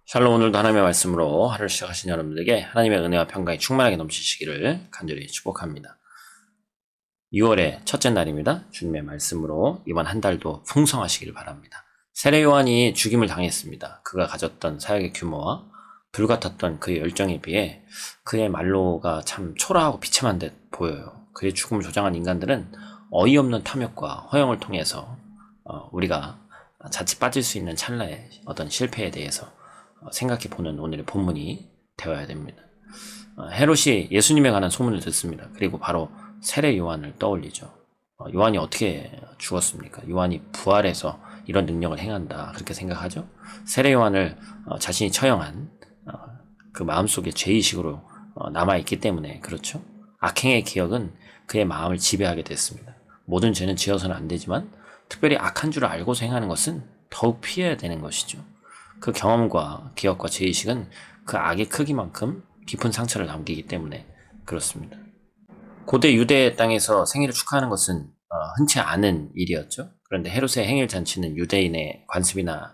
샬롬. 오늘도 하나님의 말씀으로 하루를 시작하신 여러분들에게 하나님의 은혜와 평강이 충만하게 넘치시기를 간절히 축복합니다. 6월의 첫째 날입니다. 주님의 말씀으로 이번 한 달도 풍성하시기를 바랍니다. 세례 요한이 죽임을 당했습니다. 그가 가졌던 사역의 규모와 불같았던 그의 열정에 비해 그의 말로가 참 초라하고 비참한 듯 보여요. 그의 죽음을 조장한 인간들은 어이없는 탐욕과 허영을 통해서 우리가 자칫 빠질 수 있는 찰나의 어떤 실패에 대해서 생각해 보는 오늘의 본문이 되어야 됩니다. 헤롯이 예수님에 관한 소문을 듣습니다. 그리고 바로 세례 요한을 떠올리죠. 요한이 어떻게 죽었습니까? 요한이 부활해서 이런 능력을 행한다, 그렇게 생각하죠. 세례 요한을 자신이 처형한 그 마음속에 죄의식으로 남아있기 때문에 그렇죠. 악행의 기억은 그의 마음을 지배하게 됐습니다. 모든 죄는 지어서는 안 되지만 특별히 악한 줄을 알고서 행하는 것은 더욱 피해야 되는 것이죠. 그 경험과 기억과 죄의식은 그 악의 크기만큼 깊은 상처를 남기기 때문에 그렇습니다. 고대 유대 땅에서 생일을 축하하는 것은 흔치 않은 일이었죠. 그런데 헤롯의 행일 잔치는 유대인의 관습이나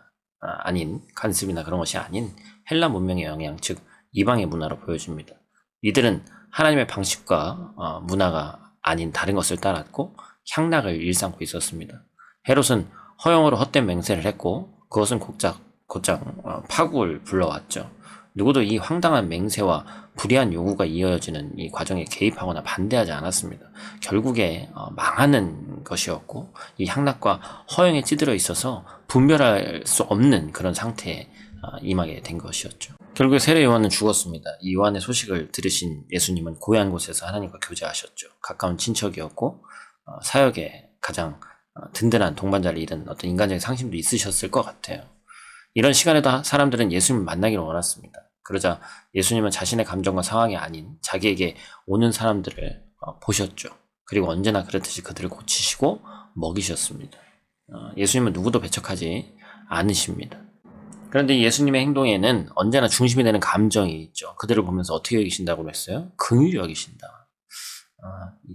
그런 것이 아닌 헬라 문명의 영향, 즉 이방의 문화로 보여집니다. 이들은 하나님의 방식과 문화가 아닌 다른 것을 따랐고 향락을 일삼고 있었습니다. 헤롯은 허영으로 헛된 맹세를 했고 그것은 곧장 파국을 불러왔죠. 누구도 이 황당한 맹세와 불의한 요구가 이어지는 이 과정에 개입하거나 반대하지 않았습니다. 결국에 망하는 것이었고 이 향락과 허영에 찌들어 있어서 분별할 수 없는 그런 상태에 임하게 된 것이었죠. 결국에 세례 요한은 죽었습니다. 이 요한의 소식을 들으신 예수님은 고향 곳에서 하나님과 교제하셨죠. 가까운 친척이었고 사역에 가장 든든한 동반자를 잃은 어떤 인간적인 상심도 있으셨을 것 같아요. 이런 시간에도 사람들은 예수님을 만나기를 원했습니다. 그러자 예수님은 자신의 감정과 상황이 아닌 자기에게 오는 사람들을 보셨죠. 그리고 언제나 그렇듯이 그들을 고치시고 먹이셨습니다. 예수님은 누구도 배척하지 않으십니다. 그런데 예수님의 행동에는 언제나 중심이 되는 감정이 있죠. 그들을 보면서 어떻게 여기신다고 했어요? 긍휼히 여기신다.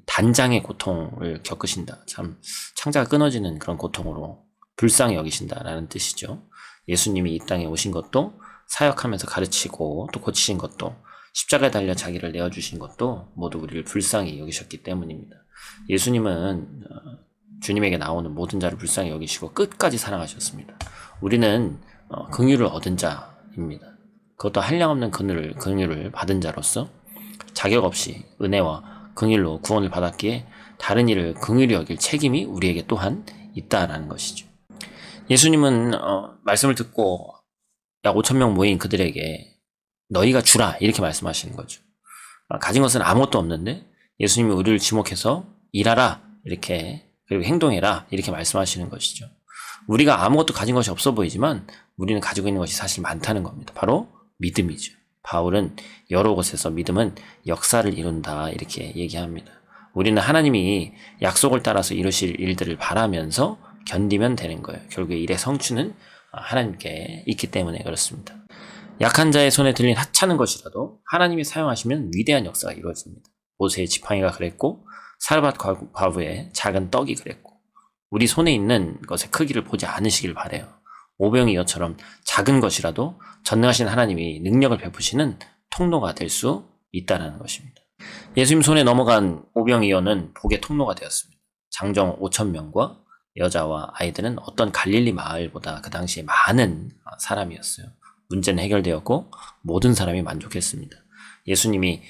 단장의 고통을 겪으신다. 참 창자가 끊어지는 그런 고통으로 불쌍히 여기신다라는 뜻이죠. 예수님이 이 땅에 오신 것도 사역하면서 가르치고 또 고치신 것도 십자가에 달려 자기를 내어주신 것도 모두 우리를 불쌍히 여기셨기 때문입니다. 예수님은 주님에게 나오는 모든 자를 불쌍히 여기시고 끝까지 사랑하셨습니다. 우리는 긍휼을 얻은 자입니다. 그것도 한량없는 긍휼을 받은 자로서 자격 없이 은혜와 긍휼로 구원을 받았기에 다른 이를 긍휼히 여길 책임이 우리에게 또한 있다라는 것이죠. 예수님은 말씀을 듣고 약 5,000명 모인 그들에게 너희가 주라 이렇게 말씀하시는 거죠. 가진 것은 아무것도 없는데 예수님이 우리를 지목해서 일하라 이렇게, 그리고 행동해라 이렇게 말씀하시는 것이죠. 우리가 아무것도 가진 것이 없어 보이지만 우리는 가지고 있는 것이 사실 많다는 겁니다. 바로 믿음이죠. 바울은 여러 곳에서 믿음은 역사를 이룬다 이렇게 얘기합니다. 우리는 하나님이 약속을 따라서 이루실 일들을 바라면서 견디면 되는 거예요. 결국에 일의 성취는 하나님께 있기 때문에 그렇습니다. 약한 자의 손에 들린 하찮은 것이라도 하나님이 사용하시면 위대한 역사가 이루어집니다. 모세의 지팡이가 그랬고 사르밧 과부의 작은 떡이 그랬고 우리 손에 있는 것의 크기를 보지 않으시길 바라요. 오병이어처럼 작은 것이라도 전능하신 하나님이 능력을 베푸시는 통로가 될 수 있다는 것입니다. 예수님 손에 넘어간 오병이어는 복의 통로가 되었습니다. 장정 5,000명과 여자와 아이들은 어떤 갈릴리 마을보다 그 당시에 많은 사람이었어요. 문제는 해결되었고 모든 사람이 만족했습니다. 예수님이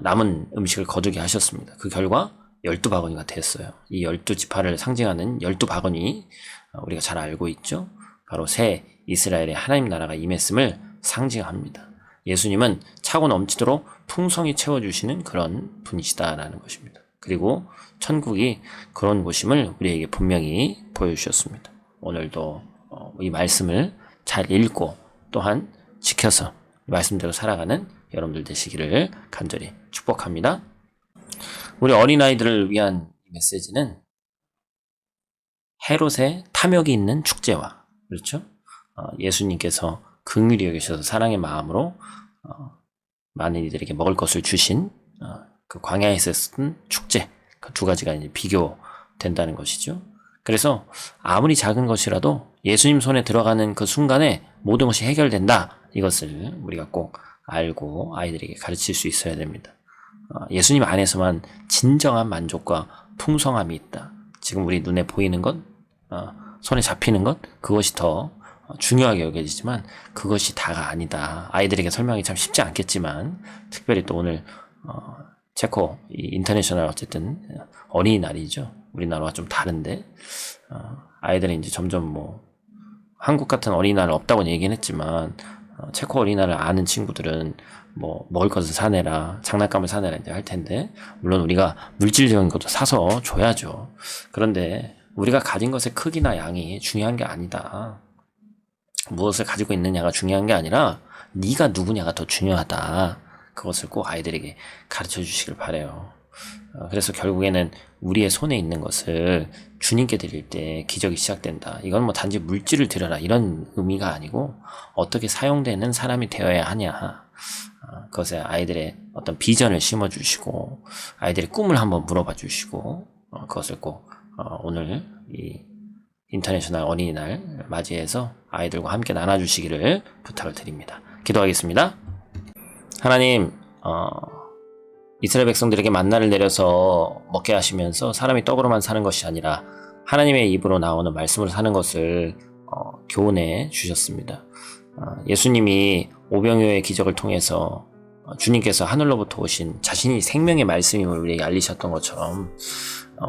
남은 음식을 거두게 하셨습니다. 그 결과 12바구니가 됐어요. 이 12지파를 상징하는 12바구니 우리가 잘 알고 있죠. 바로 새 이스라엘의 하나님 나라가 임했음을 상징합니다. 예수님은 차고 넘치도록 풍성히 채워주시는 그런 분이시다라는 것입니다. 그리고 천국이 그런 곳임을 우리에게 분명히 보여주셨습니다. 오늘도 이 말씀을 잘 읽고 또한 지켜서 말씀대로 살아가는 여러분들 되시기를 간절히 축복합니다. 우리 어린아이들을 위한 이 메시지는 헤롯의 탐욕이 있는 축제와, 그렇죠? 예수님께서 긍휼히 여기셔서 사랑의 마음으로 많은 이들에게 먹을 것을 주신 그 광야에서 있었던 축제, 그 두 가지가 이제 비교된다는 것이죠. 그래서 아무리 작은 것이라도 예수님 손에 들어가는 그 순간에 모든 것이 해결된다. 이것을 우리가 꼭 알고 아이들에게 가르칠 수 있어야 됩니다. 예수님 안에서만 진정한 만족과 풍성함이 있다. 지금 우리 눈에 보이는 것, 손에 잡히는 것, 그것이 더 중요하게 여겨지지만 그것이 다가 아니다. 아이들에게 설명이 참 쉽지 않겠지만 특별히 또 오늘 체코 인터내셔널 어쨌든 어린이날이죠. 우리나라와 좀 다른데 아이들은 이제 점점 뭐 한국 같은 어린이날 없다고 얘기는 했지만 체코 어린이날을 아는 친구들은 뭐 먹을 것을 사내라, 장난감을 사내라 이제 할 텐데 물론 우리가 물질적인 것도 사서 줘야죠. 그런데 우리가 가진 것의 크기나 양이 중요한 게 아니다. 무엇을 가지고 있느냐가 중요한 게 아니라 네가 누구냐가 더 중요하다. 그것을 꼭 아이들에게 가르쳐 주시길 바라요. 그래서 결국에는 우리의 손에 있는 것을 주님께 드릴 때 기적이 시작된다. 이건 뭐 단지 물질을 드려라 이런 의미가 아니고 어떻게 사용되는 사람이 되어야 하냐. 그것에 아이들의 어떤 비전을 심어주시고 아이들의 꿈을 한번 물어봐 주시고 그것을 꼭 오늘 이 인터내셔널 어린이날 맞이해서 아이들과 함께 나눠주시기를 부탁을 드립니다. 기도하겠습니다. 하나님, 이스라엘 백성들에게 만나를 내려서 먹게 하시면서 사람이 떡으로만 사는 것이 아니라 하나님의 입으로 나오는 말씀으로 사는 것을 교훈해 주셨습니다. 예수님이 오병이어의 기적을 통해서 주님께서 하늘로부터 오신 자신이 생명의 말씀임을 우리에게 알리셨던 것처럼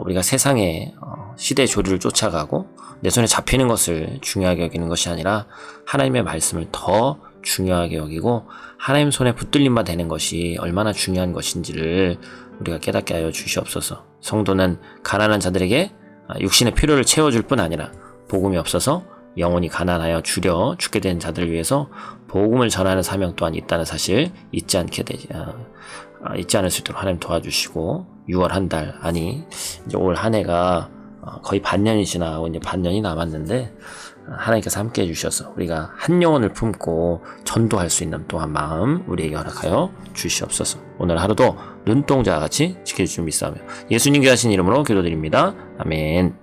우리가 세상의 시대 조류를 쫓아가고 내 손에 잡히는 것을 중요하게 여기는 것이 아니라 하나님의 말씀을 더 중요하게 여기고 하나님 손에 붙들림 바 되는 것이 얼마나 중요한 것인지를 우리가 깨닫게 하여 주시옵소서. 성도는 가난한 자들에게 육신의 필요를 채워줄 뿐 아니라 복음이 없어서 영혼이 가난하여 주려 죽게 된 자들을 위해서 복음을 전하는 사명 또한 있다는 사실 잊지 않을 수 있도록 하나님 도와주시고 6월 한 달, 아니 이제 올 한 해가 거의 반년이 지나가고 이제 반년이 남았는데 하나님께서 함께 해주셔서 우리가 한 영혼을 품고 전도할 수 있는 또한 마음 우리에게 허락하여 주시옵소서. 오늘 하루도 눈동자와 같이 지켜주시면 믿사오며 예수님께 하신 이름으로 기도드립니다. 아멘.